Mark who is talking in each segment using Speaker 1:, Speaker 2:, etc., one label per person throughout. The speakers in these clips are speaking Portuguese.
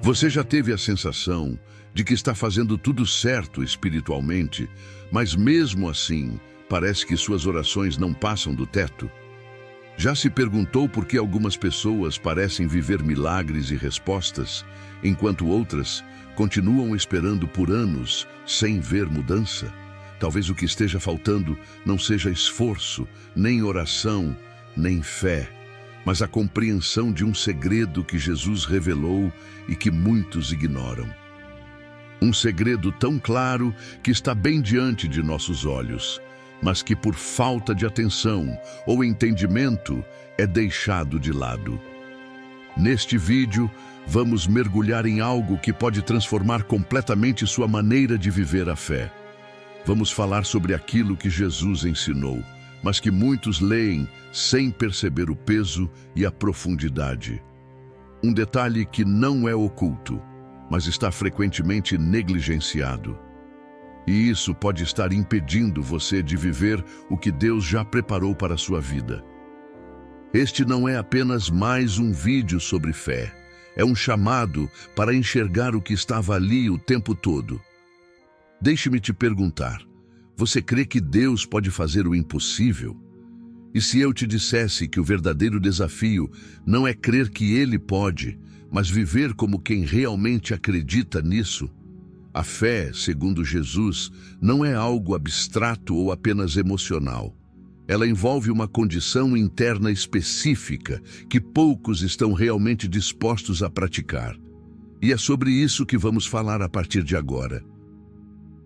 Speaker 1: Você já teve a sensação de que está fazendo tudo certo espiritualmente, mas mesmo assim, parece que suas orações não passam do teto? Já se perguntou por que algumas pessoas parecem viver milagres e respostas, enquanto outras continuam esperando por anos sem ver mudança? Talvez o que esteja faltando não seja esforço, nem oração, nem fé, mas a compreensão de um segredo que Jesus revelou e que muitos ignoram. Um segredo tão claro que está bem diante de nossos olhos, mas que por falta de atenção ou entendimento é deixado de lado. Neste vídeo, vamos mergulhar em algo que pode transformar completamente sua maneira de viver a fé. Vamos falar sobre aquilo que Jesus ensinou, mas que muitos leem sem perceber o peso e a profundidade. Um detalhe que não é oculto, mas está frequentemente negligenciado. E isso pode estar impedindo você de viver o que Deus já preparou para a sua vida. Este não é apenas mais um vídeo sobre fé. É um chamado para enxergar o que estava ali o tempo todo. Deixe-me te perguntar, você crê que Deus pode fazer o impossível? E se eu te dissesse que o verdadeiro desafio não é crer que Ele pode, mas viver como quem realmente acredita nisso? A fé, segundo Jesus, não é algo abstrato ou apenas emocional. Ela envolve uma condição interna específica que poucos estão realmente dispostos a praticar. E é sobre isso que vamos falar a partir de agora.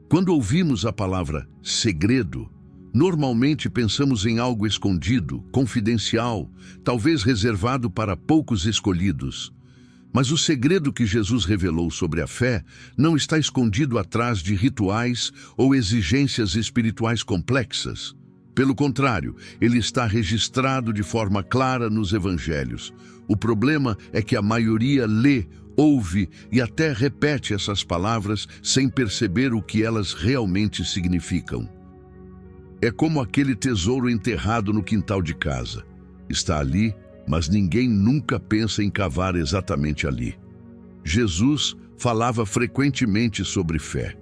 Speaker 1: Quando ouvimos a palavra segredo, normalmente pensamos em algo escondido, confidencial, talvez reservado para poucos escolhidos. Mas o segredo que Jesus revelou sobre a fé não está escondido atrás de rituais ou exigências espirituais complexas. Pelo contrário, ele está registrado de forma clara nos evangelhos. O problema é que a maioria lê, ouve e até repete essas palavras sem perceber o que elas realmente significam. É como aquele tesouro enterrado no quintal de casa. Está ali, mas ninguém nunca pensa em cavar exatamente ali. Jesus falava frequentemente sobre fé.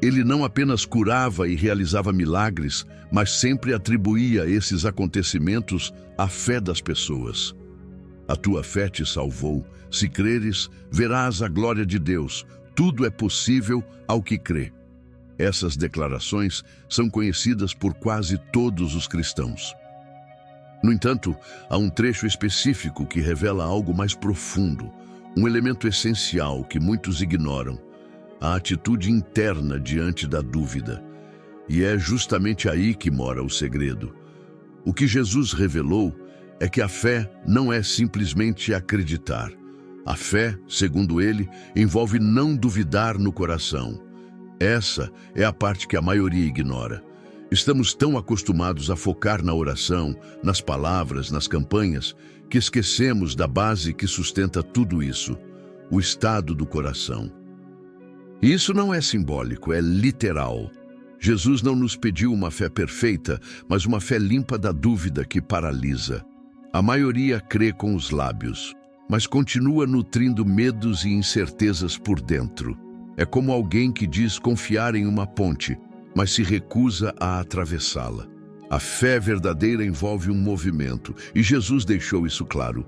Speaker 1: Ele não apenas curava e realizava milagres, mas sempre atribuía esses acontecimentos à fé das pessoas. A tua fé te salvou. Se creres, verás a glória de Deus. Tudo é possível ao que crê. Essas declarações são conhecidas por quase todos os cristãos. No entanto, há um trecho específico que revela algo mais profundo, um elemento essencial que muitos ignoram: a atitude interna diante da dúvida. E é justamente aí que mora o segredo. O que Jesus revelou é que a fé não é simplesmente acreditar. A fé, segundo ele, envolve não duvidar no coração. Essa é a parte que a maioria ignora. Estamos tão acostumados a focar na oração, nas palavras, nas campanhas, que esquecemos da base que sustenta tudo isso: o estado do coração. E isso não é simbólico, é literal. Jesus não nos pediu uma fé perfeita, mas uma fé limpa da dúvida que paralisa. A maioria crê com os lábios, mas continua nutrindo medos e incertezas por dentro. É como alguém que diz confiar em uma ponte, mas se recusa a atravessá-la. A fé verdadeira envolve um movimento, e Jesus deixou isso claro.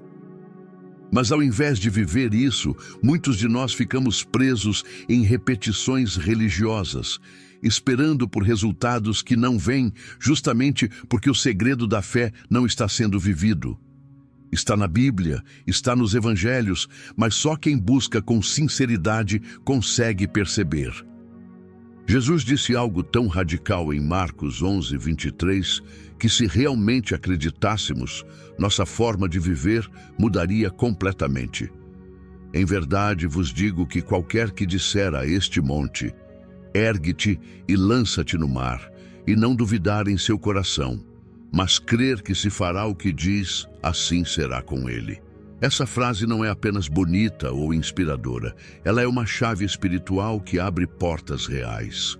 Speaker 1: Mas ao invés de viver isso, muitos de nós ficamos presos em repetições religiosas, esperando por resultados que não vêm, justamente porque o segredo da fé não está sendo vivido. Está na Bíblia, está nos evangelhos, mas só quem busca com sinceridade consegue perceber. Jesus disse algo tão radical em Marcos 11:23, que se realmente acreditássemos, nossa forma de viver mudaria completamente. Em verdade vos digo que qualquer que disser a este monte: ergue-te e lança-te no mar, e não duvidar em seu coração, mas crer que se fará o que diz, assim será com ele. Essa frase não é apenas bonita ou inspiradora, ela é uma chave espiritual que abre portas reais.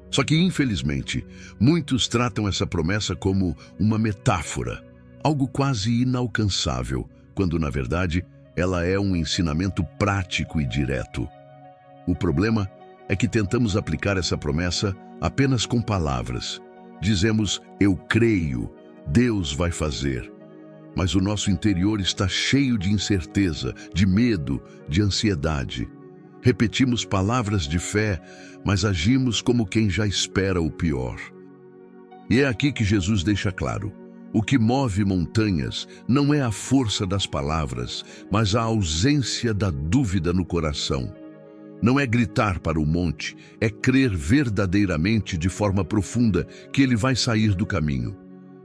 Speaker 1: Só que, infelizmente, muitos tratam essa promessa como uma metáfora, algo quase inalcançável, quando, na verdade, ela é um ensinamento prático e direto. O problema é que tentamos aplicar essa promessa apenas com palavras. Dizemos, eu creio, Deus vai fazer. Mas o nosso interior está cheio de incerteza, de medo, de ansiedade. Repetimos palavras de fé, mas agimos como quem já espera o pior. E é aqui que Jesus deixa claro: o que move montanhas não é a força das palavras, mas a ausência da dúvida no coração. Não é gritar para o monte, é crer verdadeiramente de forma profunda que ele vai sair do caminho.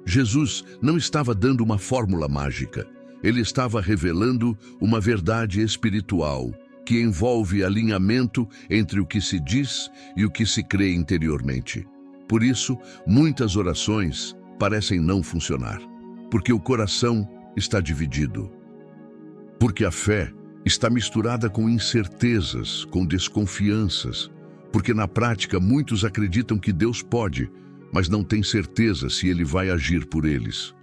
Speaker 1: Jesus não estava dando uma fórmula mágica, ele estava revelando uma verdade espiritual que envolve alinhamento entre o que se diz e o que se crê interiormente. Por isso, muitas orações parecem não funcionar, porque o coração está dividido. Porque a fé está misturada com incertezas, com desconfianças, porque na prática muitos acreditam que Deus pode, mas não têm certeza se Ele vai agir por eles.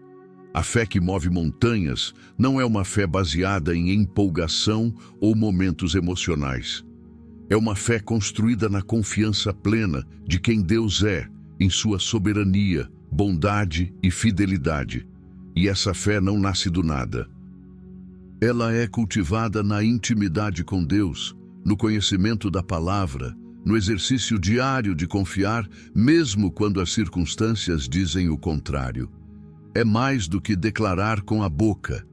Speaker 1: A fé que move montanhas não é uma fé baseada em empolgação ou momentos emocionais. É uma fé construída na confiança plena de quem Deus é, em sua soberania, bondade e fidelidade. E essa fé não nasce do nada. Ela é cultivada na intimidade com Deus, no conhecimento da palavra, no exercício diário de confiar, mesmo quando as circunstâncias dizem o contrário. É mais do que declarar com a boca.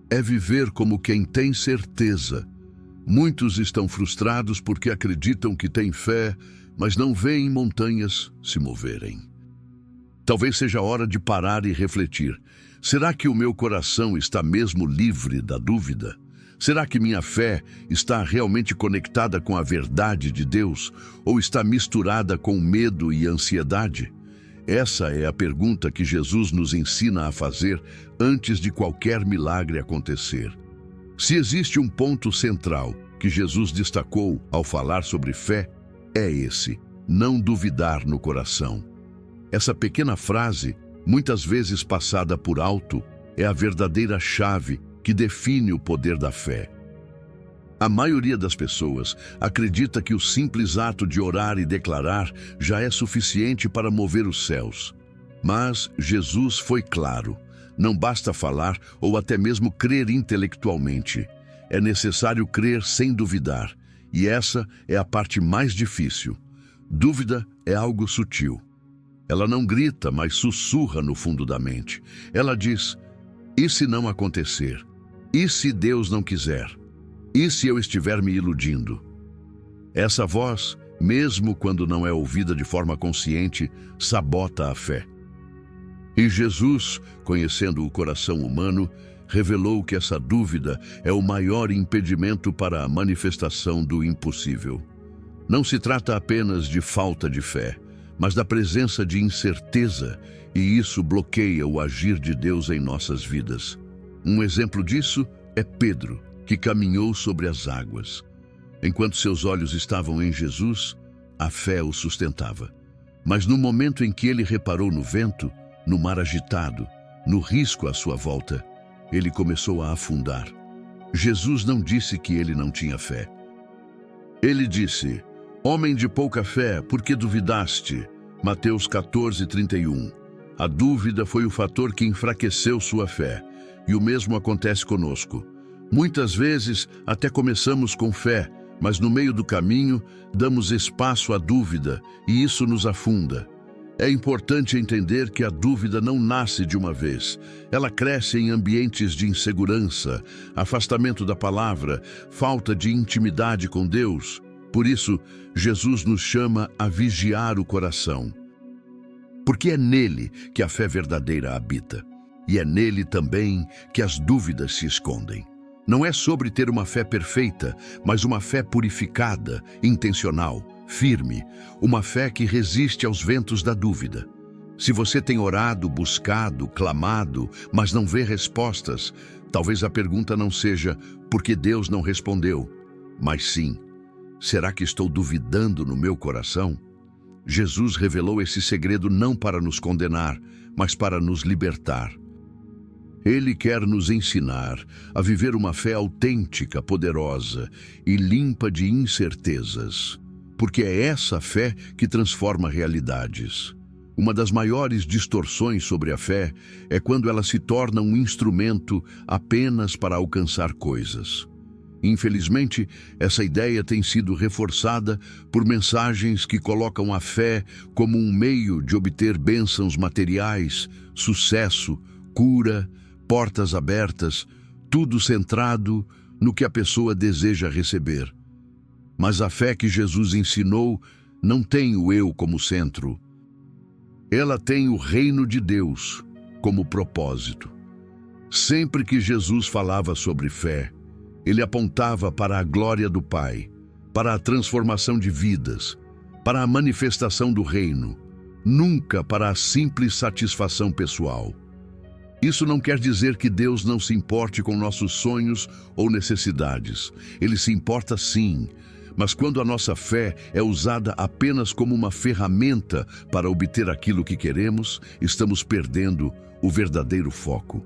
Speaker 1: É viver como quem tem certeza. Muitos estão frustrados porque acreditam que têm fé, mas não veem montanhas se moverem. Talvez seja hora de parar e refletir. Será que o meu coração está mesmo livre da dúvida? Será que minha fé está realmente conectada com a verdade de Deus ou está misturada com medo e ansiedade? Essa é a pergunta que Jesus nos ensina a fazer antes de qualquer milagre acontecer. Se existe um ponto central que Jesus destacou ao falar sobre fé, é esse: não duvidar no coração. Essa pequena frase, muitas vezes passada por alto, é a verdadeira chave que define o poder da fé. A maioria das pessoas acredita que o simples ato de orar e declarar já é suficiente para mover os céus. Mas Jesus foi claro: não basta falar ou até mesmo crer intelectualmente. É necessário crer sem duvidar, e essa é a parte mais difícil. Dúvida é algo sutil. Ela não grita, mas sussurra no fundo da mente. Ela diz: e se não acontecer? E se Deus não quiser? E se eu estiver me iludindo? Essa voz, mesmo quando não é ouvida de forma consciente, sabota a fé. E Jesus, conhecendo o coração humano, revelou que essa dúvida é o maior impedimento para a manifestação do impossível. Não se trata apenas de falta de fé, mas da presença de incerteza, e isso bloqueia o agir de Deus em nossas vidas. Um exemplo disso é Pedro, que caminhou sobre as águas. Enquanto seus olhos estavam em Jesus, a fé o sustentava. Mas no momento em que ele reparou no vento, no mar agitado, no risco à sua volta, ele começou a afundar. Jesus não disse que ele não tinha fé. Ele disse: homem de pouca fé, por que duvidaste? Mateus 14:31. A dúvida foi o fator que enfraqueceu sua fé. E o mesmo acontece conosco. Muitas vezes até começamos com fé, mas no meio do caminho damos espaço à dúvida e isso nos afunda. É importante entender que a dúvida não nasce de uma vez. Ela cresce em ambientes de insegurança, afastamento da palavra, falta de intimidade com Deus. Por isso, Jesus nos chama a vigiar o coração. Porque é nele que a fé verdadeira habita. E é nele também que as dúvidas se escondem. Não é sobre ter uma fé perfeita, mas uma fé purificada, intencional, firme, uma fé que resiste aos ventos da dúvida. Se você tem orado, buscado, clamado, mas não vê respostas, talvez a pergunta não seja por que Deus não respondeu, mas sim: será que estou duvidando no meu coração? Jesus revelou esse segredo não para nos condenar, mas para nos libertar. Ele quer nos ensinar a viver uma fé autêntica, poderosa e limpa de incertezas, porque é essa fé que transforma realidades. Uma das maiores distorções sobre a fé é quando ela se torna um instrumento apenas para alcançar coisas. Infelizmente, essa ideia tem sido reforçada por mensagens que colocam a fé como um meio de obter bênçãos materiais, sucesso, cura, portas abertas, tudo centrado no que a pessoa deseja receber. Mas a fé que Jesus ensinou não tem o eu como centro. Ela tem o reino de Deus como propósito. Sempre que Jesus falava sobre fé, ele apontava para a glória do Pai, para a transformação de vidas, para a manifestação do reino, nunca para a simples satisfação pessoal. Isso não quer dizer que Deus não se importe com nossos sonhos ou necessidades. Ele se importa sim, mas quando a nossa fé é usada apenas como uma ferramenta para obter aquilo que queremos, estamos perdendo o verdadeiro foco.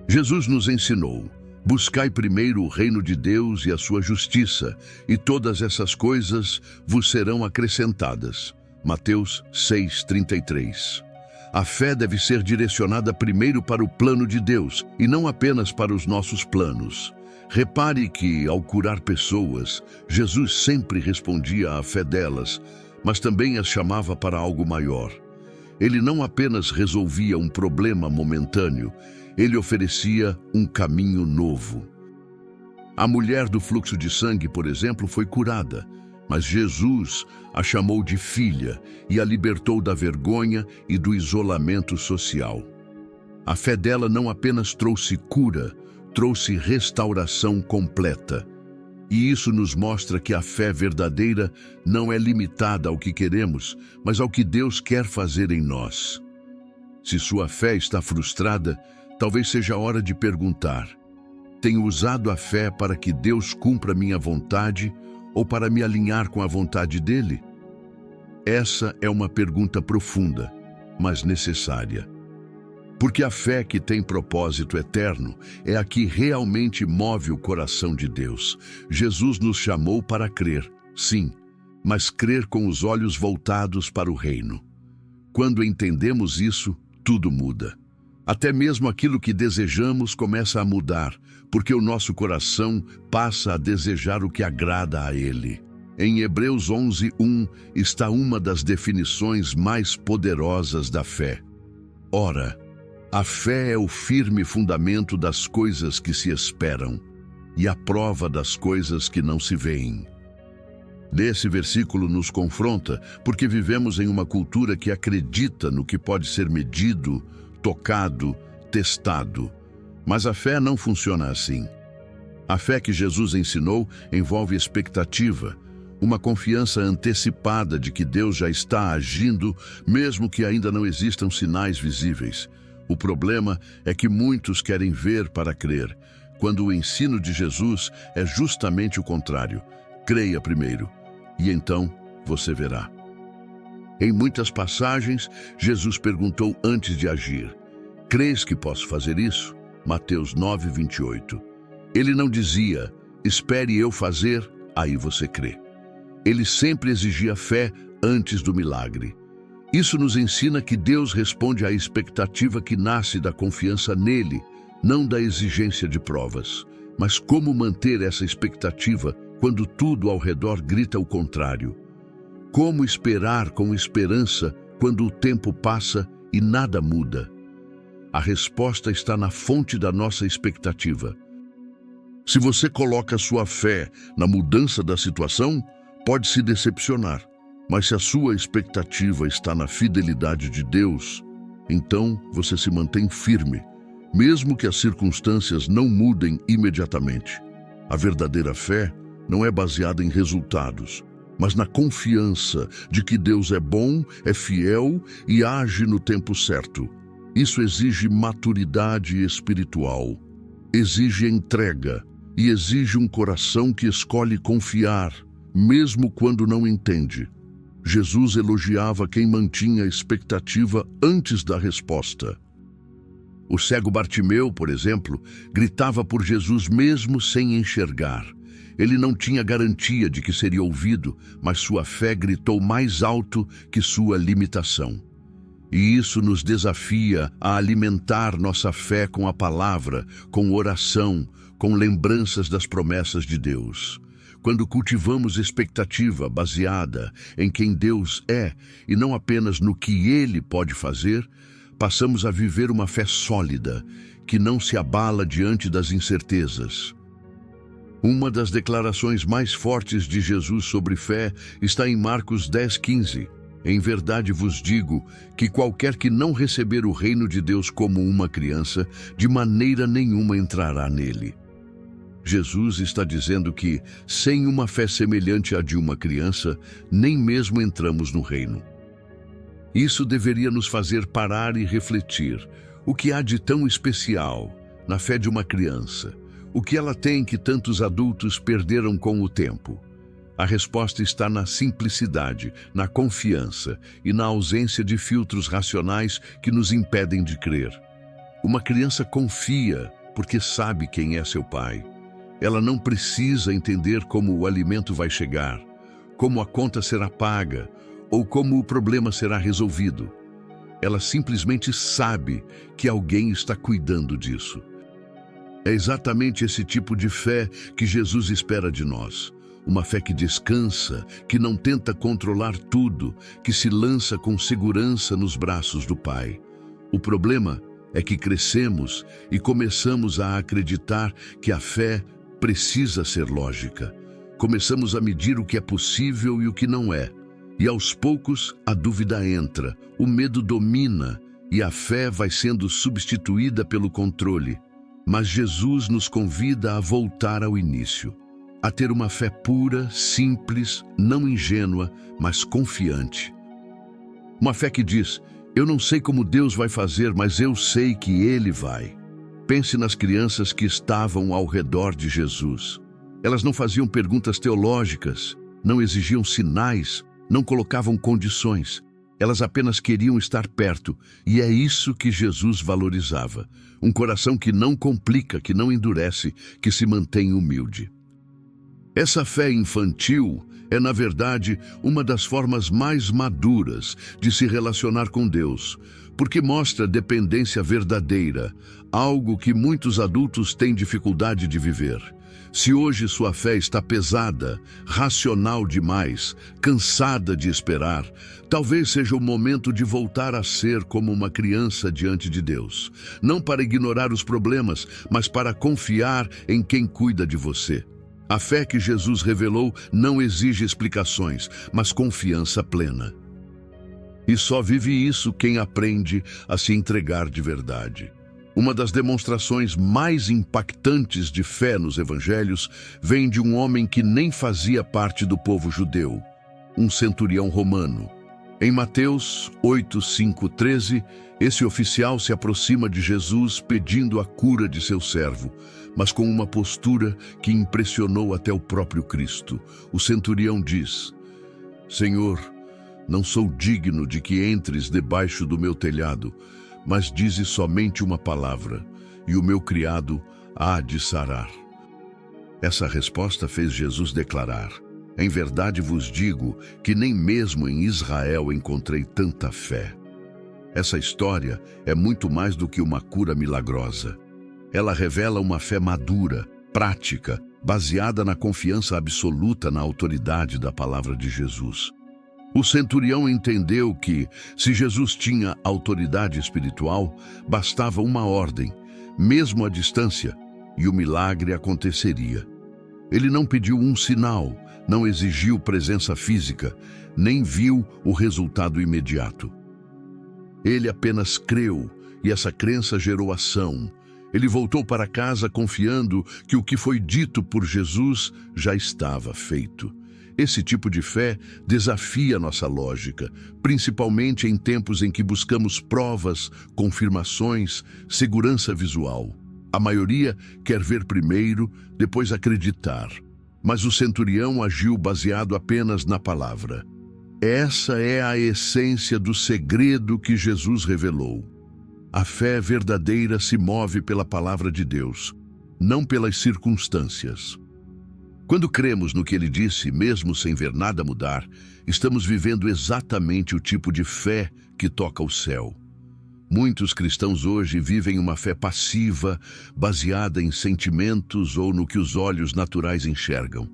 Speaker 1: Jesus nos ensinou: buscai primeiro o reino de Deus e a sua justiça, e todas essas coisas vos serão acrescentadas. Mateus 6:33. A fé deve ser direcionada primeiro para o plano de Deus e não apenas para os nossos planos. Repare que, ao curar pessoas, Jesus sempre respondia à fé delas, mas também as chamava para algo maior. Ele não apenas resolvia um problema momentâneo, ele oferecia um caminho novo. A mulher do fluxo de sangue, por exemplo, foi curada, mas Jesus a chamou de filha e a libertou da vergonha e do isolamento social. A fé dela não apenas trouxe cura, trouxe restauração completa. E isso nos mostra que a fé verdadeira não é limitada ao que queremos, mas ao que Deus quer fazer em nós. Se sua fé está frustrada, talvez seja a hora de perguntar: tenho usado a fé para que Deus cumpra minha vontade ou para me alinhar com a vontade dele? Essa é uma pergunta profunda, mas necessária. Porque a fé que tem propósito eterno é a que realmente move o coração de Deus. Jesus nos chamou para crer, sim, mas crer com os olhos voltados para o reino. Quando entendemos isso, tudo muda. Até mesmo aquilo que desejamos começa a mudar, porque o nosso coração passa a desejar o que agrada a Ele. Em Hebreus 11:1 está uma das definições mais poderosas da fé. Ora, a fé é o firme fundamento das coisas que se esperam e a prova das coisas que não se veem. Esse versículo nos confronta porque vivemos em uma cultura que acredita no que pode ser medido, tocado, testado. Mas a fé não funciona assim. A fé que Jesus ensinou envolve expectativa, uma confiança antecipada de que Deus já está agindo, mesmo que ainda não existam sinais visíveis. O problema é que muitos querem ver para crer, quando o ensino de Jesus é justamente o contrário. Creia primeiro, e então você verá. Em muitas passagens, Jesus perguntou antes de agir: crês que posso fazer isso? Mateus 9:28. Ele não dizia: espere eu fazer, aí você crê. Ele sempre exigia fé antes do milagre. Isso nos ensina que Deus responde à expectativa que nasce da confiança nele, não da exigência de provas. Mas como manter essa expectativa quando tudo ao redor grita o contrário? Como esperar com esperança quando o tempo passa e nada muda? A resposta está na fonte da nossa expectativa. Se você coloca sua fé na mudança da situação, pode se decepcionar. Mas se a sua expectativa está na fidelidade de Deus, então você se mantém firme, mesmo que as circunstâncias não mudem imediatamente. A verdadeira fé não é baseada em resultados, mas na confiança de que Deus é bom, é fiel e age no tempo certo. Isso exige maturidade espiritual, exige entrega e exige um coração que escolhe confiar, mesmo quando não entende. Jesus elogiava quem mantinha a expectativa antes da resposta. O cego Bartimeu, por exemplo, gritava por Jesus mesmo sem enxergar. Ele não tinha garantia de que seria ouvido, mas sua fé gritou mais alto que sua limitação. E isso nos desafia a alimentar nossa fé com a palavra, com oração, com lembranças das promessas de Deus. Quando cultivamos expectativa baseada em quem Deus é e não apenas no que Ele pode fazer, passamos a viver uma fé sólida, que não se abala diante das incertezas. Uma das declarações mais fortes de Jesus sobre fé está em Marcos 10:15. Em verdade vos digo que qualquer que não receber o reino de Deus como uma criança, de maneira nenhuma entrará nele. Jesus está dizendo que, sem uma fé semelhante à de uma criança, nem mesmo entramos no reino. Isso deveria nos fazer parar e refletir. O que há de tão especial na fé de uma criança? O que ela tem que tantos adultos perderam com o tempo? A resposta está na simplicidade, na confiança e na ausência de filtros racionais que nos impedem de crer. Uma criança confia porque sabe quem é seu pai. Ela não precisa entender como o alimento vai chegar, como a conta será paga ou como o problema será resolvido. Ela simplesmente sabe que alguém está cuidando disso. É exatamente esse tipo de fé que Jesus espera de nós. Uma fé que descansa, que não tenta controlar tudo, que se lança com segurança nos braços do Pai. O problema é que crescemos e começamos a acreditar que a fé precisa ser lógica. Começamos a medir o que é possível e o que não é. E aos poucos a dúvida entra, o medo domina e a fé vai sendo substituída pelo controle. Mas Jesus nos convida a voltar ao início, a ter uma fé pura, simples, não ingênua, mas confiante. Uma fé que diz: eu não sei como Deus vai fazer, mas eu sei que Ele vai. Pense nas crianças que estavam ao redor de Jesus. Elas não faziam perguntas teológicas, não exigiam sinais, não colocavam condições. Elas apenas queriam estar perto, e é isso que Jesus valorizava. Um coração que não complica, que não endurece, que se mantém humilde. Essa fé infantil é, na verdade, uma das formas mais maduras de se relacionar com Deus, porque mostra dependência verdadeira, algo que muitos adultos têm dificuldade de viver. Se hoje sua fé está pesada, racional demais, cansada de esperar, talvez seja o momento de voltar a ser como uma criança diante de Deus. Não para ignorar os problemas, mas para confiar em quem cuida de você. A fé que Jesus revelou não exige explicações, mas confiança plena. E só vive isso quem aprende a se entregar de verdade. Uma das demonstrações mais impactantes de fé nos evangelhos vem de um homem que nem fazia parte do povo judeu, um centurião romano. Em Mateus 8, 5, 13, esse oficial se aproxima de Jesus pedindo a cura de seu servo, mas com uma postura que impressionou até o próprio Cristo. O centurião diz: Senhor, não sou digno de que entres debaixo do meu telhado, mas dize somente uma palavra, e o meu criado há de sarar. Essa resposta fez Jesus declarar: em verdade vos digo que nem mesmo em Israel encontrei tanta fé. Essa história é muito mais do que uma cura milagrosa. Ela revela uma fé madura, prática, baseada na confiança absoluta na autoridade da palavra de Jesus. O centurião entendeu que, se Jesus tinha autoridade espiritual, bastava uma ordem, mesmo à distância, e o milagre aconteceria. Ele não pediu um sinal, não exigiu presença física, nem viu o resultado imediato. Ele apenas creu, e essa crença gerou ação. Ele voltou para casa confiando que o que foi dito por Jesus já estava feito. Esse tipo de fé desafia nossa lógica, principalmente em tempos em que buscamos provas, confirmações, segurança visual. A maioria quer ver primeiro, depois acreditar. Mas o centurião agiu baseado apenas na palavra. Essa é a essência do segredo que Jesus revelou. A fé verdadeira se move pela palavra de Deus, não pelas circunstâncias. Quando cremos no que ele disse, mesmo sem ver nada mudar, estamos vivendo exatamente o tipo de fé que toca o céu. Muitos cristãos hoje vivem uma fé passiva, baseada em sentimentos ou no que os olhos naturais enxergam.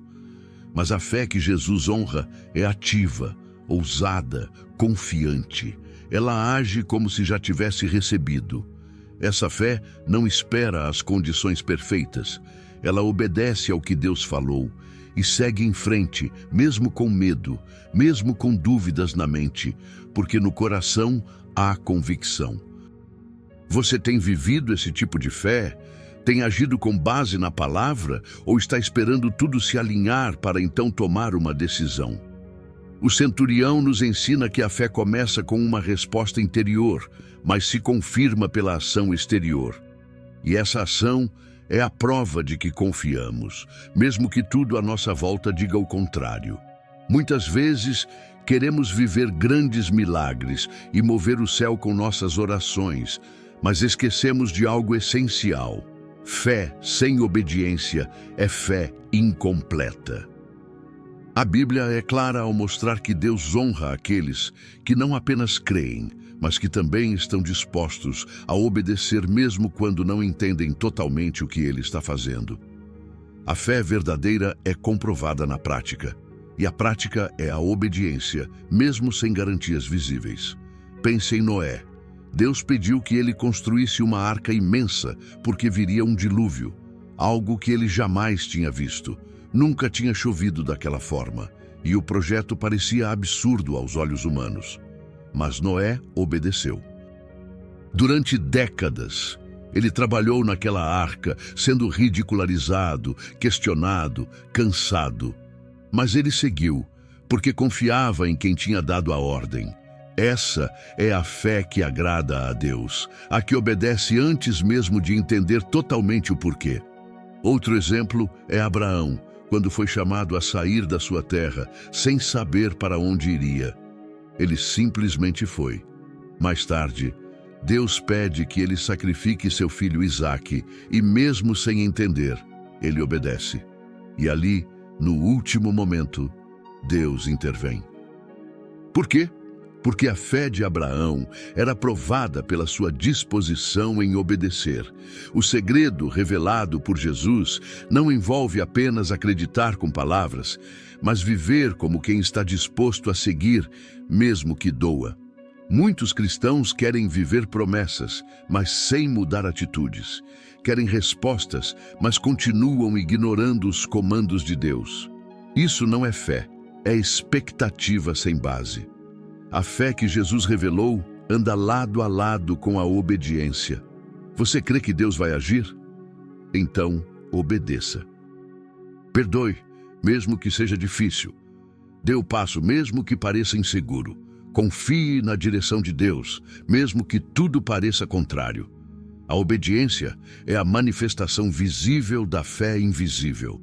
Speaker 1: Mas a fé que Jesus honra é ativa, ousada, confiante. Ela age como se já tivesse recebido. Essa fé não espera as condições perfeitas. Ela obedece ao que Deus falou e segue em frente, mesmo com medo, mesmo com dúvidas na mente, porque no coração há convicção. Você tem vivido esse tipo de fé? Tem agido com base na palavra ou está esperando tudo se alinhar para então tomar uma decisão? O centurião nos ensina que a fé começa com uma resposta interior, mas se confirma pela ação exterior. E essa ação é a prova de que confiamos, mesmo que tudo à nossa volta diga o contrário. Muitas vezes, queremos viver grandes milagres e mover o céu com nossas orações, mas esquecemos de algo essencial. Fé sem obediência é fé incompleta. A Bíblia é clara ao mostrar que Deus honra aqueles que não apenas creem, mas que também estão dispostos a obedecer mesmo quando não entendem totalmente o que Ele está fazendo. A fé verdadeira é comprovada na prática, e a prática é a obediência, mesmo sem garantias visíveis. Pense em Noé. Deus pediu que ele construísse uma arca imensa, porque viria um dilúvio, algo que ele jamais tinha visto. Nunca tinha chovido daquela forma, e o projeto parecia absurdo aos olhos humanos. Mas Noé obedeceu. Durante décadas, ele trabalhou naquela arca, sendo ridicularizado, questionado, cansado. Mas ele seguiu, porque confiava em quem tinha dado a ordem. Essa é a fé que agrada a Deus, a que obedece antes mesmo de entender totalmente o porquê. Outro exemplo é Abraão, quando foi chamado a sair da sua terra, sem saber para onde iria. Ele simplesmente foi. Mais tarde, Deus pede que ele sacrifique seu filho Isaque, e mesmo sem entender, ele obedece. E ali, no último momento, Deus intervém. Por quê? Porque a fé de Abraão era provada pela sua disposição em obedecer. O segredo revelado por Jesus não envolve apenas acreditar com palavras, mas viver como quem está disposto a seguir, mesmo que doa. Muitos cristãos querem viver promessas, mas sem mudar atitudes. Querem respostas, mas continuam ignorando os comandos de Deus. Isso não é fé, é expectativa sem base. A fé que Jesus revelou anda lado a lado com a obediência. Você crê que Deus vai agir? Então, obedeça. Perdoe, mesmo que seja difícil. Dê o passo, mesmo que pareça inseguro. Confie na direção de Deus, mesmo que tudo pareça contrário. A obediência é a manifestação visível da fé invisível.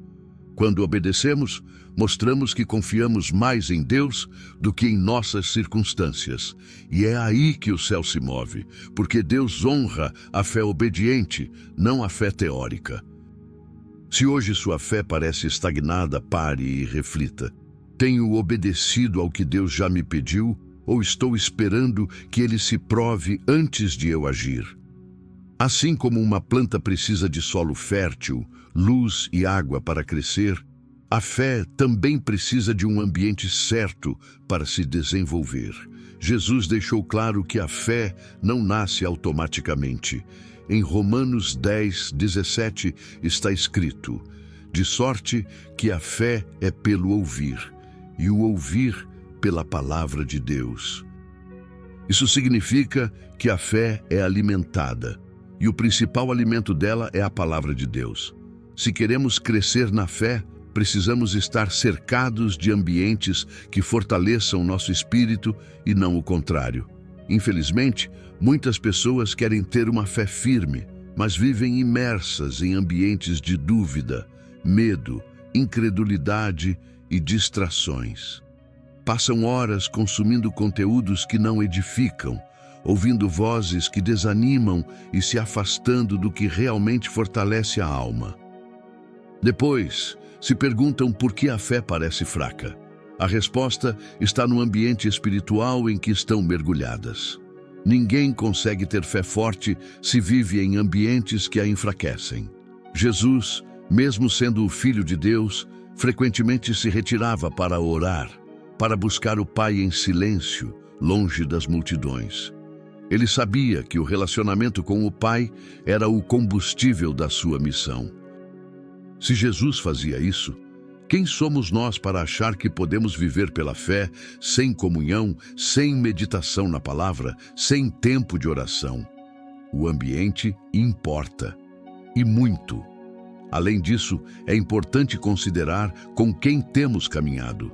Speaker 1: Quando obedecemos, mostramos que confiamos mais em Deus do que em nossas circunstâncias. E é aí que o céu se move, porque Deus honra a fé obediente, não a fé teórica. Se hoje sua fé parece estagnada, pare e reflita. Tenho obedecido ao que Deus já me pediu, ou estou esperando que Ele se prove antes de eu agir? Assim como uma planta precisa de solo fértil, luz e água para crescer, a fé também precisa de um ambiente certo para se desenvolver. Jesus deixou claro que a fé não nasce automaticamente. Em Romanos 10:17 está escrito: de sorte que a fé é pelo ouvir, e o ouvir pela palavra de Deus. Isso significa que a fé é alimentada, e o principal alimento dela é a palavra de Deus. Se queremos crescer na fé, precisamos estar cercados de ambientes que fortaleçam nosso espírito e não o contrário. Infelizmente, muitas pessoas querem ter uma fé firme, mas vivem imersas em ambientes de dúvida, medo, incredulidade e distrações. Passam horas consumindo conteúdos que não edificam, ouvindo vozes que desanimam e se afastando do que realmente fortalece a alma. Depois, se perguntam por que a fé parece fraca. A resposta está no ambiente espiritual em que estão mergulhadas. Ninguém consegue ter fé forte se vive em ambientes que a enfraquecem. Jesus, mesmo sendo o Filho de Deus, frequentemente se retirava para orar, para buscar o Pai em silêncio, longe das multidões. Ele sabia que o relacionamento com o Pai era o combustível da sua missão. Se Jesus fazia isso, quem somos nós para achar que podemos viver pela fé, sem comunhão, sem meditação na palavra, sem tempo de oração? O ambiente importa, e muito. Além disso, é importante considerar com quem temos caminhado.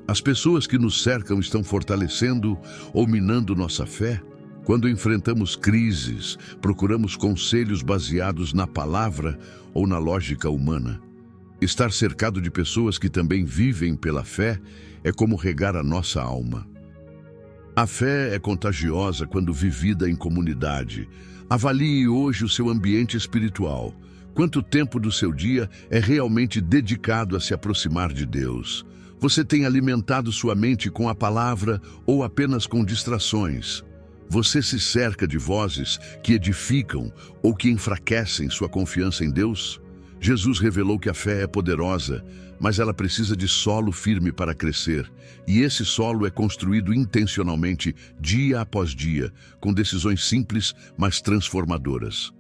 Speaker 1: As pessoas que nos cercam estão fortalecendo ou minando nossa fé? Quando enfrentamos crises, procuramos conselhos baseados na palavra ou na lógica humana. Estar cercado de pessoas que também vivem pela fé é como regar a nossa alma. A fé é contagiosa quando vivida em comunidade. Avalie hoje o seu ambiente espiritual. Quanto tempo do seu dia é realmente dedicado a se aproximar de Deus? Você tem alimentado sua mente com a palavra ou apenas com distrações? Você se cerca de vozes que edificam ou que enfraquecem sua confiança em Deus? Jesus revelou que a fé é poderosa, mas ela precisa de solo firme para crescer. E esse solo é construído intencionalmente, dia após dia, com decisões simples, mas transformadoras.